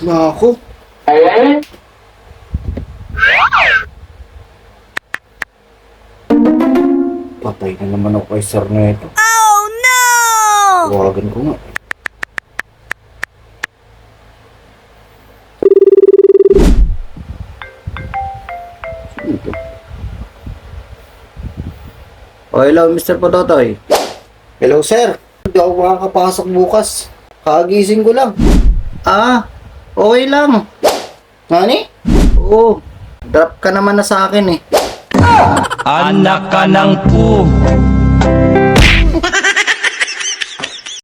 na ako. Patay na naman ako kay sir na ito. Oh no! Tawagan ko nga. Sino ito? Oh, hello, Mr. Pototoy. Hello, sir. Hindi ako makakapasok bukas. Kagising ko lang. Ah, okay lang. Nani? Oo. Drop ka naman na sa akin eh. Anak ka ng pu.